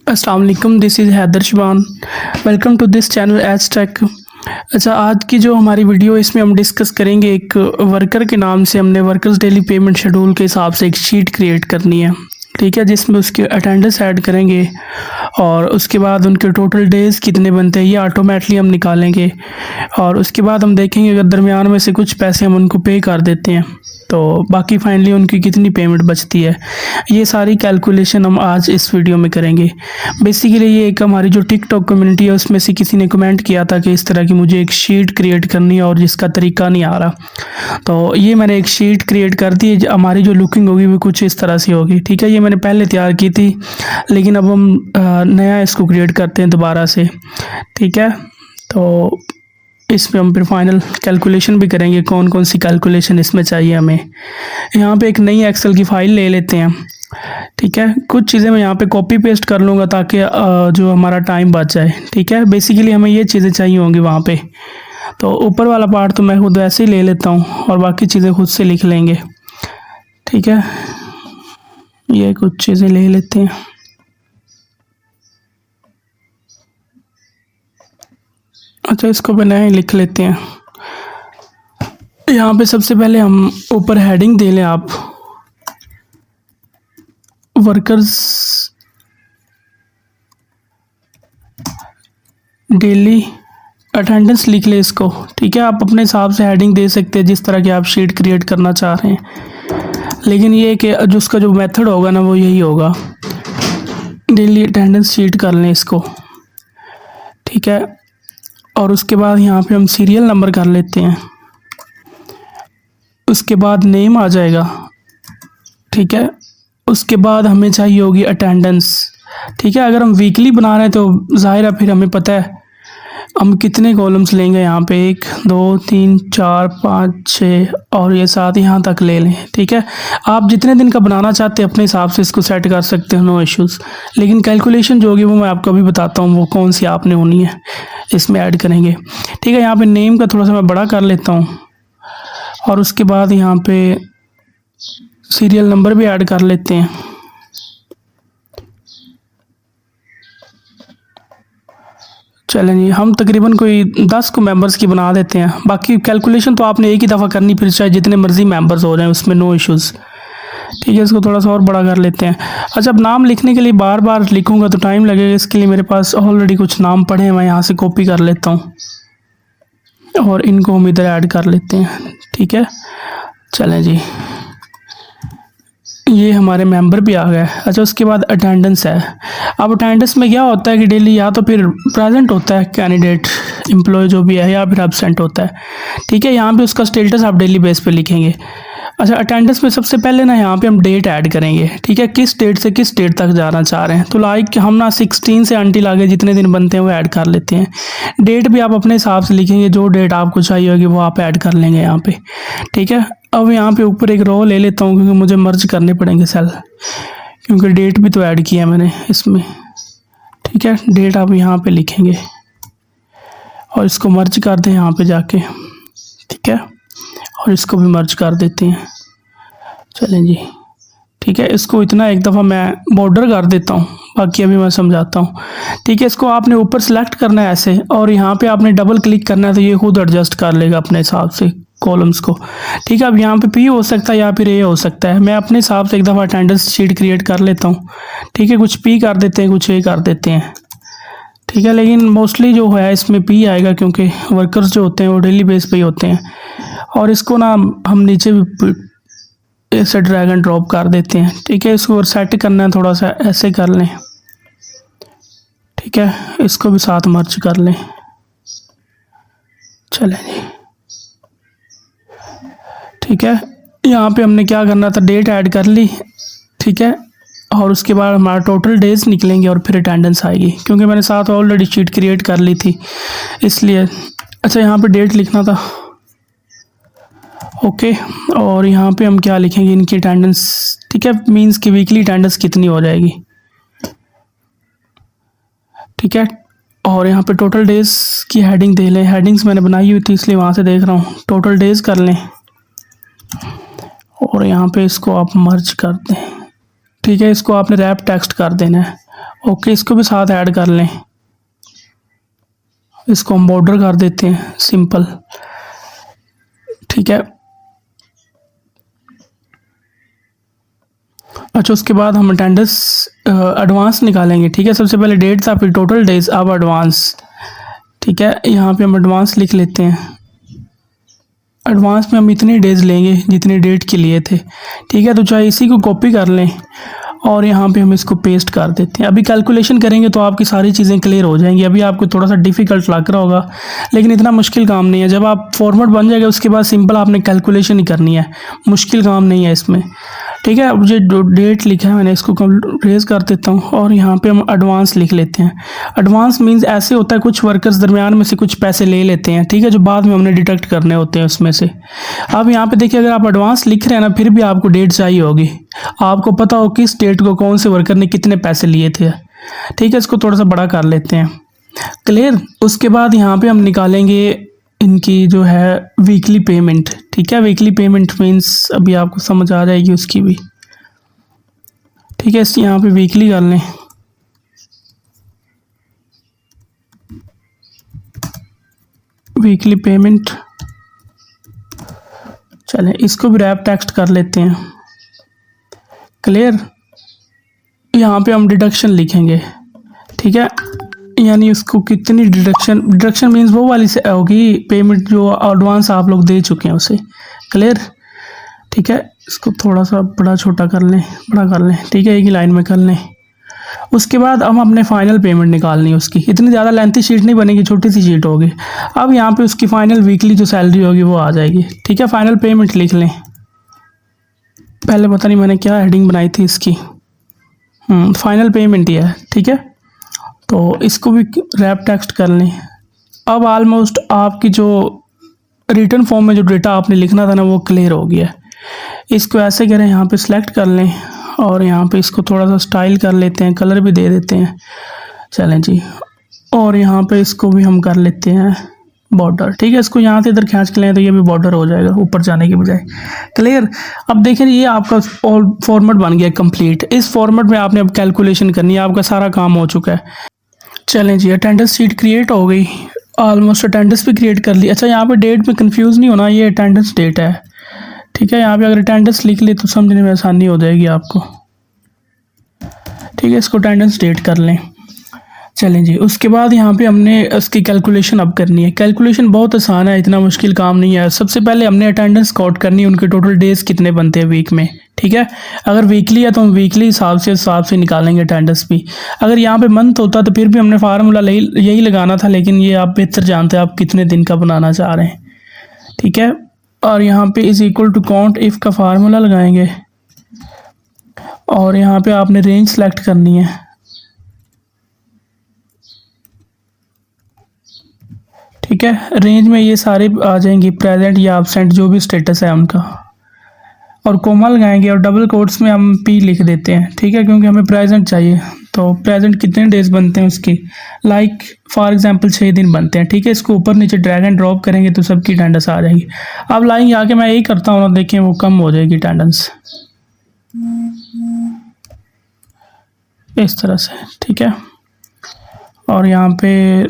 अस्सलाम वालेकुम, this is Haider Shaban. Welcome to this channel Edge Tech. अच्छा, आज की जो हमारी वीडियो है इसमें हम डिस्कस करेंगे एक वर्कर के नाम से हमने वर्कर्स डेली पेमेंट शेड्यूल के हिसाब से एक शीट क्रिएट करनी है, ठीक है, जिसमें उसके अटेंडेंस ऐड करेंगे और उसके बाद उनके टोटल डेज़ कितने बनते हैं ये ऑटोमेटिकली हम निकालेंगे और उसके बाद हम देखेंगे अगर दरमियान में से कुछ पैसे हम उनको पे कर देते हैं तो बाकी फाइनली उनकी कितनी पेमेंट बचती है। ये सारी कैलकुलेशन हम आज इस वीडियो में करेंगे। बेसिकली ये एक हमारी जो टिकटॉक कम्युनिटी है उसमें से किसी ने कमेंट किया था कि इस तरह की मुझे एक शीट क्रिएट करनी है और जिसका तरीका नहीं आ रहा, तो ये मैंने एक शीट क्रिएट कर दी है। हमारी जो लुकिंग होगी वो कुछ इस तरह से होगी, ठीक है। ये मैंने पहले तैयार की थी लेकिन अब हम नया इसको क्रिएट करते हैं दोबारा से, ठीक है। तो इसमें हम फिर फाइनल कैलकुलेशन भी करेंगे, कौन कौन सी कैलकुलेशन इसमें चाहिए हमें। यहाँ पे एक नई एक्सेल की फ़ाइल ले लेते हैं, ठीक है। कुछ चीज़ें मैं यहाँ पे कॉपी पेस्ट कर लूँगा ताकि जो हमारा टाइम बच जाए, ठीक है। बेसिकली हमें ये चीज़ें चाहिए होंगी वहाँ पे, तो ऊपर वाला पार्ट तो मैं खुद ऐसे ही ले लेता हूँ और बाकी चीज़ें खुद से लिख लेंगे, ठीक है। ये कुछ चीज़ें ले लेते हैं। अच्छा, इसको बनाए लिख लेते हैं। यहाँ पे सबसे पहले हम ऊपर हेडिंग दे लें, आप वर्कर्स डेली अटेंडेंस लिख ले इसको, ठीक है। आप अपने हिसाब से हेडिंग दे सकते हैं जिस तरह की आप शीट क्रिएट करना चाह रहे हैं, लेकिन ये कि जो उसका जो मेथड होगा ना वो यही होगा, डेली अटेंडेंस शीट कर लें इसको, ठीक है। और उसके बाद यहाँ पे हम सीरियल नंबर कर लेते हैं, उसके बाद नेम आ जाएगा, ठीक है। उसके बाद हमें चाहिए होगी अटेंडेंस, ठीक है। अगर हम वीकली बना रहे हैं तो ज़ाहिर है फिर हमें पता है हम कितने कॉलम्स लेंगे। यहाँ पे 1 2 3 4 5 6 और ये 7 यहाँ तक ले लें, ठीक है। आप जितने दिन का बनाना चाहते हैं अपने हिसाब से इसको सेट कर सकते हो, नो इश्यूज़। लेकिन कैलकुलेशन जो होगी वो मैं आपको अभी बताता हूँ वो कौन सी आपने होनी है, इसमें ऐड करेंगे, ठीक है। यहाँ पे नेम का थोड़ा सा मैं बड़ा कर लेता हूँ और उसके बाद यहाँ पे सीरियल नंबर भी ऐड कर लेते हैं, चलें जी। हम तकरीबन कोई 10 को मेंबर्स की बना देते हैं। बाकी कैलकुलेशन तो आपने एक ही दफ़ा करनी, फिर चाहे जितने मर्जी मेंबर्स हो जाएं उसमें नो इश्यूज़, ठीक है। इसको थोड़ा सा और बड़ा कर लेते हैं। अच्छा, अब नाम लिखने के लिए बार बार लिखूंगा तो टाइम लगेगा, इसके लिए मेरे पास ऑलरेडी कुछ नाम पड़े हैं, मैं यहाँ से कॉपी कर लेता हूँ और इनको हम इधर ऐड कर लेते हैं, ठीक है। चलें जी, ये हमारे मेंबर भी आ गए। अच्छा, उसके बाद अटेंडेंस है। अब अटेंडेंस में क्या होता है कि डेली या तो फिर प्रेजेंट होता है कैंडिडेट एम्प्लॉय जो भी है, या फिर एब्सेंट होता है, ठीक है। यहाँ पे उसका स्टेटस आप डेली बेस पे लिखेंगे। अच्छा, अटेंडेंस में सबसे पहले ना यहाँ पे हम डेट ऐड करेंगे, ठीक है। किस डेट से किस डेट तक जाना चाह रहे हैं, तो लाइक हम ना 16 से अंटिल आगे जितने दिन बनते हैं वो ऐड कर लेते हैं। डेट भी आप अपने हिसाब से लिखेंगे, जो डेट आपको चाहिए होगी वो आप ऐड कर लेंगे यहाँ पे, ठीक है। अब यहाँ पे ऊपर एक रो ले लेता हूँ क्योंकि मुझे मर्ज करने पड़ेंगे सेल, क्योंकि डेट भी तो ऐड किया है मैंने इसमें, ठीक है। डेट आप यहाँ पे लिखेंगे और इसको मर्ज कर दें यहाँ पे जाके, ठीक है। और इसको भी मर्ज कर देते हैं, चलें जी, ठीक है। इसको इतना एक दफ़ा मैं बॉर्डर कर देता हूँ, बाकी अभी मैं समझाता हूँ, ठीक है। इसको आपने ऊपर सेलेक्ट करना है ऐसे और यहाँ पे आपने डबल क्लिक करना है तो ये खुद एडजस्ट कर लेगा अपने हिसाब से कॉलम्स को, ठीक है। अब यहाँ पे पी हो सकता है या फिर ए हो सकता है, मैं अपने हिसाब से एक दफ़ा अटेंडेंस शीट क्रिएट कर लेता हूँ, ठीक है। कुछ पी कर देते हैं, कुछ ए कर देते हैं, ठीक है। लेकिन मोस्टली जो है इसमें पी आएगा क्योंकि वर्कर्स जो होते हैं वो डेली बेस पे ही होते हैं। और इसको ना हम नीचे भी ऐसे ड्रैग एंड ड्रॉप कर देते हैं, ठीक है। इसको और सेट करना है थोड़ा सा ऐसे कर लें, ठीक है। इसको भी साथ मर्ज कर लें, चलें जी, ठीक है। यहाँ पे हमने क्या करना था, डेट ऐड कर ली, ठीक है। और उसके बाद हमारा टोटल डेज निकलेंगे और फिर अटेंडेंस आएगी, क्योंकि मैंने साथ ऑलरेडी शीट क्रिएट कर ली थी इसलिए। अच्छा, यहाँ पे डेट लिखना था, ओके। और यहाँ पे हम क्या लिखेंगे, इनकी अटेंडेंस, ठीक है, मींस की वीकली अटेंडेंस कितनी हो जाएगी, ठीक है। और यहाँ पे टोटल डेज की हेडिंग दे लें, हेडिंग्स मैंने बनाई हुई थी इसलिए वहाँ से देख रहा हूँ, टोटल डेज कर लें और यहाँ पे इसको आप मर्ज कर दें, ठीक है। इसको आपने रैप टेक्स्ट कर देना है ओके, इसको भी साथ ऐड कर लें। इसको हम बॉर्डर कर देते हैं सिंपल, ठीक है। अच्छा, उसके बाद हम अटेंडेंस एडवांस निकालेंगे, ठीक है। सबसे पहले डेट था, फिर टोटल डेज, अब एडवांस, ठीक है। यहाँ पे हम एडवांस लिख लेते हैं। एडवांस में हम इतने डेज लेंगे जितने डेट के लिए थे, ठीक है। तो चाहे इसी को कॉपी कर लें और यहाँ पे हम इसको पेस्ट कर देते हैं। अभी कैलकुलेशन करेंगे तो आपकी सारी चीज़ें क्लियर हो जाएंगी। अभी आपको थोड़ा सा डिफ़िकल्ट लग रहा होगा, लेकिन इतना मुश्किल काम नहीं है। जब आप फॉर्मेट बन जाएगा उसके बाद सिंपल आपने कैलकुलेशन ही करनी है, मुश्किल काम नहीं है इसमें, ठीक है। अब जो डेट लिखा है मैंने इसको रेज कर देता हूँ और यहाँ पे हम एडवांस लिख लेते हैं। एडवांस मींस ऐसे होता है कुछ वर्कर्स दरमियान में से कुछ पैसे ले लेते हैं, ठीक है, जो बाद में हमने डिडक्ट करने होते हैं उसमें से। अब यहाँ पे देखिए, अगर आप एडवांस लिख रहे हैं ना, फिर भी आपको डेट चाहिए होगी, आपको पता हो किस डेट को कौन से वर्कर ने कितने पैसे लिए थे, ठीक है। इसको थोड़ा सा बड़ा कर लेते हैं, क्लियर। उसके बाद यहाँ पे हम निकालेंगे इनकी जो है वीकली पेमेंट, ठीक है। वीकली पेमेंट मीन्स अभी आपको समझ आ जाएगी उसकी भी, ठीक है। इस यहाँ पे वीकली कर लें, वीकली पेमेंट। चलें, इसको भी रैप टेक्स्ट कर लेते हैं, क्लियर। यहाँ पे हम डिडक्शन लिखेंगे, ठीक है, यानी उसको कितनी डिडक्शन मीन्स वो वाली से होगी पेमेंट जो एडवांस आप लोग दे चुके हैं उसे, क्लियर, ठीक है। इसको थोड़ा सा बड़ा छोटा कर लें, बड़ा कर लें, ठीक है, एक ही लाइन में कर लें। उसके बाद हम अपने फाइनल पेमेंट निकालनी है उसकी। इतनी ज़्यादा लेंथी शीट नहीं बनेगी, छोटी सी शीट होगी। अब यहाँ पे उसकी फाइनल वीकली जो सैलरी होगी वो आ जाएगी, ठीक है। फाइनल पेमेंट लिख लें, पहले पता नहीं मैंने क्या हेडिंग बनाई थी इसकी, फाइनल पेमेंट ही है, ठीक है। तो इसको भी रैप टेक्स्ट कर लें। अब ऑलमोस्ट आपकी जो रिटर्न फॉर्म में जो डेटा आपने लिखना था ना वो क्लियर हो गया है। इसको ऐसे करें, यहाँ पे सिलेक्ट कर लें और यहाँ पे इसको थोड़ा सा स्टाइल कर लेते हैं, कलर भी दे देते हैं, चलें जी। और यहाँ पे इसको भी हम कर लेते हैं बॉर्डर, ठीक है। इसको यहाँ से इधर खींच के लें तो ये भी बॉर्डर हो जाएगा ऊपर जाने के बजाय, क्लियर। अब देखें, ये आपका फॉर्मेट बन गया कंप्लीट। इस फॉर्मेट में आपने अब कैलकुलेशन करनी है, आपका सारा काम हो चुका है। चलें जी, अटेंडेंस शीट क्रिएट हो गई, ऑलमोस्ट अटेंडेंस भी क्रिएट कर ली। अच्छा, यहाँ पे डेट में कंफ्यूज नहीं होना, ये अटेंडेंस डेट है, ठीक है। यहाँ पे अगर अटेंडेंस लिख ले तो समझने में आसानी हो जाएगी आपको, ठीक है। इसको अटेंडेंस डेट कर लें। चलें जी, उसके बाद यहाँ पे हमने उसकी कैलकुलेशन अब करनी है। कैलकुलेशन बहुत आसान है, इतना मुश्किल काम नहीं है। सबसे पहले हमने अटेंडेंस काउंट करनी है, उनके टोटल डेज कितने बनते हैं वीक में, ठीक है। अगर वीकली है तो हम वीकली हिसाब से निकालेंगे अटेंडेंस भी। अगर यहाँ पे मंथ होता तो फिर भी हमने फार्मूला यही लगाना था, लेकिन ये आप बेहतर जानते हैं आप कितने दिन का बनाना चाह रहे हैं, ठीक है। और यहाँ पे is equal to count if का फार्मूला लगाएंगे और यहाँ पे आपने रेंज सेलेक्ट करनी है, ठीक है। रेंज में ये सारे आ जाएंगी, प्रेजेंट या एब्सेंट जो भी स्टेटस है उनका, और कोमा लगाएंगे और डबल कोट्स में हम पी लिख देते हैं, ठीक है, क्योंकि हमें प्रेजेंट चाहिए। तो प्रेजेंट कितने डेज बनते हैं उसकी, लाइक फॉर एग्जांपल 6 दिन बनते हैं, ठीक है। इसको ऊपर नीचे ड्रैग एंड ड्रॉप करेंगे तो सबकी अटेंडेंस आ जाएगी। अब लाइन आके मैं यही करता हूँ ना, देखें वो कम हो जाएगी अटेंडेंस इस तरह से, ठीक है। और यहाँ पे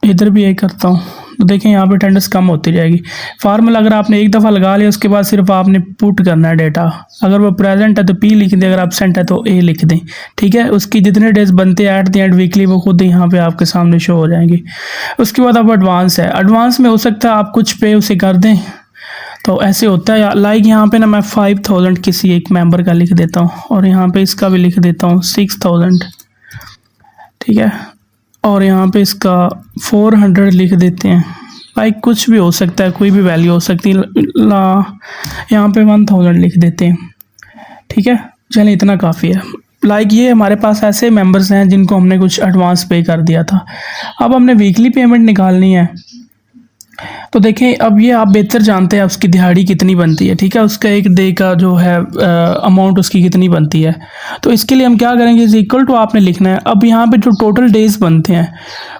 इधर भी यही करता हूँ, तो देखें यहाँ पे अटेंडेंस कम होती जाएगी। फार्मूला अगर आपने एक दफ़ा लगा लिया उसके बाद सिर्फ आपने पुट करना है डेटा। अगर वो प्रेजेंट है तो पी लिख दें, अगर एब्सेंट है तो ए लिख दें, ठीक है। उसकी जितने डेज बनते हैं एट द एंड वीकली वो खुद यहाँ पे आपके सामने शो हो जाएंगे। उसके बाद अब एडवांस है। एडवांस में हो सकता है आप कुछ पे उसे कर दें, तो ऐसे होता है। लाइक यहाँ पे ना मैं 5000 किसी एक मेंबर का लिख देता हूँ और यहाँ पे इसका भी लिख देता हूँ 6000, ठीक है। और यहाँ पे इसका 400 लिख देते हैं, लाइक कुछ भी हो सकता है, कोई भी वैल्यू हो सकती है। यहाँ पे 1000 लिख देते हैं, ठीक है। चलिए, इतना काफ़ी है। लाइक ये हमारे पास ऐसे मेंबर्स हैं जिनको हमने कुछ एडवांस पे कर दिया था। अब हमने वीकली पेमेंट निकालनी है। तो देखें अब ये आप बेहतर जानते हैं उसकी दिहाड़ी कितनी बनती है, ठीक है, उसका एक डे का जो है अमाउंट उसकी कितनी बनती है। तो इसके लिए हम क्या करेंगे, इज इक्वल टू आपने लिखना है। अब यहाँ पे जो टोटल डेज बनते हैं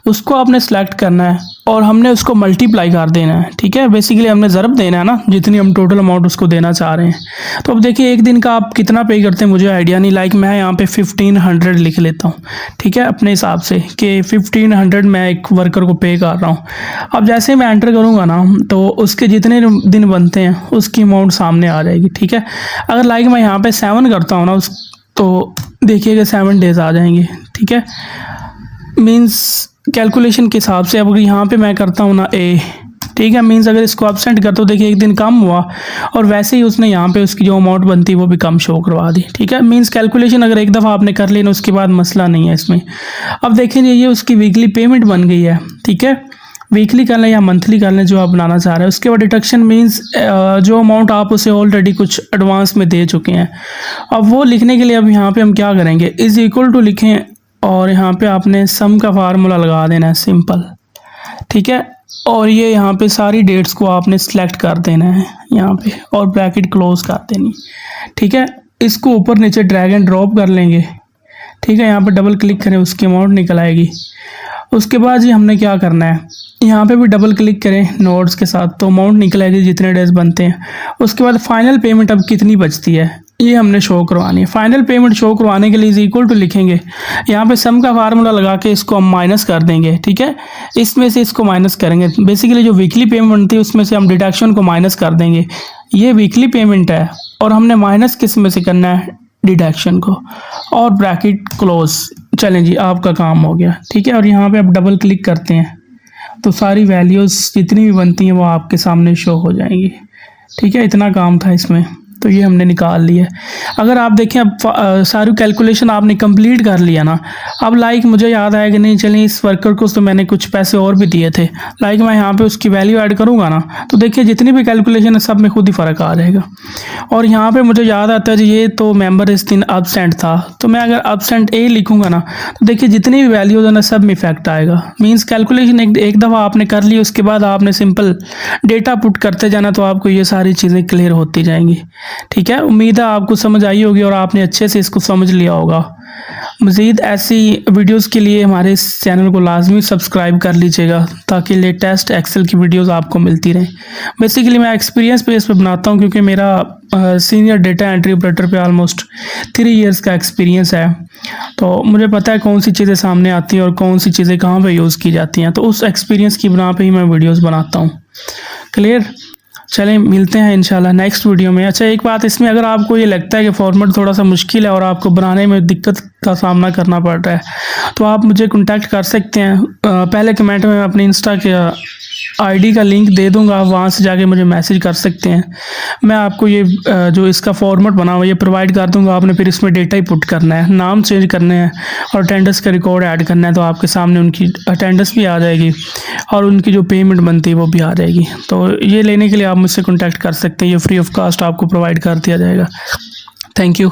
उसको आपने सेलेक्ट करना है और हमने उसको मल्टीप्लाई कर देना है, ठीक है। बेसिकली हमने ज़रब देना है ना, जितनी हम टोटल अमाउंट उसको देना चाह रहे हैं। तो अब देखिए एक दिन का आप कितना पे करते हैं मुझे आइडिया नहीं, लाइक मैं यहाँ पे 1500 लिख लेता हूँ, ठीक है, अपने हिसाब से कि 1500 मैं एक वर्कर को पे कर रहा हूँ। अब जैसे मैं एंटर करूँगा ना तो उसके जितने दिन बनते हैं उसकी अमाउंट सामने आ जाएगी, ठीक है। अगर लाइक मैं यहाँ पे 7 करता हूँ ना तो देखिएगा 7 डेज आ जाएंगे, ठीक है। मीन्स कैलकुलेशन के हिसाब से अब अगर यहाँ पे मैं करता हूँ ना ए, ठीक है, मीन्स अगर इसको एब्सेंट करता हूँ देखिए एक दिन कम हुआ और वैसे ही उसने यहाँ पे उसकी जो अमाउंट बनती है वो भी कम शो करवा दी, ठीक है। मीन्स कैलकुलेशन अगर एक दफ़ा आपने कर ली ना उसके बाद मसला नहीं है इसमें। अब देखें ये उसकी वीकली पेमेंट बन गई है, ठीक है, वीकली कर लें या मंथली कर लें जो आप बनाना चाह रहे हैं। उसके बाद डिडक्शन मीन्स जो अमाउंट आप उसे ऑलरेडी कुछ एडवांस में दे चुके हैं। अब वो लिखने के लिए अब यहाँ पे हम क्या करेंगे, इज़ इक्वल टू लिखें और यहाँ पे आपने सम का फार्मूला लगा देना है सिंपल, ठीक है। और ये यहाँ पे सारी डेट्स को आपने सेलेक्ट कर देना है यहाँ पे और ब्रैकेट क्लोज कर देनी, ठीक है। इसको ऊपर नीचे ड्रैग एंड ड्रॉप कर लेंगे, ठीक है। यहाँ पे डबल क्लिक करें उसकी अमाउंट निकल आएगी। उसके बाद ये हमने क्या करना है, यहाँ पे भी डबल क्लिक करें नोट्स के साथ तो अमाउंट निकल आएगी जितने डेज बनते हैं। उसके बाद फाइनल पेमेंट अब कितनी बचती है ये हमने शो करवानी है। फाइनल पेमेंट शो करवाने के लिए इज इक्वल टू लिखेंगे, यहाँ पे सम का फार्मूला लगा के इसको हम माइनस कर देंगे, ठीक है। इसमें से इसको माइनस करेंगे, बेसिकली जो वीकली पेमेंट बनती है उसमें से हम डिडक्शन को माइनस कर देंगे। ये वीकली पेमेंट है और हमने माइनस किस में से करना है, डिडक्शन को, और ब्रैकेट क्लोज। चलें जी आपका काम हो गया, ठीक है। और यहाँ पे अब डबल क्लिक करते हैं तो सारी वैल्यूज़ जितनी भी बनती हैं वो आपके सामने शो हो जाएंगी, ठीक है। इतना काम था इसमें, तो ये हमने निकाल लिया। अगर आप देखें अब सारी कैलकुलेशन आपने कंप्लीट कर लिया ना, अब लाइक मुझे याद आया कि नहीं चलिए इस वर्कर को तो मैंने कुछ पैसे और भी दिए थे, लाइक मैं यहाँ पे उसकी वैल्यू ऐड करूँगा ना तो देखिए जितनी भी कैलकुलेशन है सब में खुद ही फ़र्क आ जाएगा। और यहाँ पे मुझे याद आता है ये तो मेंबर इस दिन एब्सेंट था, तो मैं अगर एब्सेंट ए लिखूँगा ना तो देखिए जितनी भी वैल्यूज़ है ना सब में इफेक्ट आएगा। मीन्स कैलकुलेशन एक दफ़ा आपने कर ली उसके बाद आपने सिंपल डेटा पुट करते जाना तो आपको ये सारी चीज़ें क्लियर होती जाएंगी, ठीक है। उम्मीद है आपको समझ आई होगी और आपने अच्छे से इसको समझ लिया होगा। मज़ीद ऐसी वीडियोस के लिए हमारे इस चैनल को लाजमी सब्सक्राइब कर लीजिएगा ताकि लेटेस्ट एक्सेल की वीडियोस आपको मिलती रहें। बेसिकली मैं एक्सपीरियंस बेस पे बनाता हूँ क्योंकि मेरा सीनियर डेटा एंट्री ऑपरेटर पे ऑलमोस्ट 3 इयर्स का एक्सपीरियंस है, तो मुझे पता है कौन सी चीज़ें सामने आती हैं और कौन सी चीज़ें कहाँ पर यूज़ की जाती हैं। तो उस एक्सपीरियंस की बना पर ही मैं वीडियोज़ बनाता हूँ। क्लियर? चलें मिलते हैं इंशाल्लाह नेक्स्ट वीडियो में। अच्छा एक बात इसमें, अगर आपको ये लगता है कि फॉर्मेट थोड़ा सा मुश्किल है और आपको बनाने में दिक्कत का सामना करना पड़ रहा है तो आप मुझे कांटेक्ट कर सकते हैं। पहले कमेंट में मैं अपनी इंस्टा के आईडी का लिंक दे दूंगा, आप वहाँ से जाके मुझे मैसेज कर सकते हैं। मैं आपको ये जो इसका फॉर्मेट बना हुआ ये प्रोवाइड कर दूंगा। आपने फिर इसमें डेटा ही पुट करना है, नाम चेंज करने हैं और अटेंडेंस का रिकॉर्ड ऐड करना है, तो आपके सामने उनकी अटेंडेंस भी आ जाएगी और उनकी जो पेमेंट बनती है वो भी आ जाएगी। तो ये लेने के लिए आप मुझसे कॉन्टैक्ट कर सकते हैं, ये फ्री ऑफ कास्ट आपको प्रोवाइड कर दिया जाएगा। Thank you.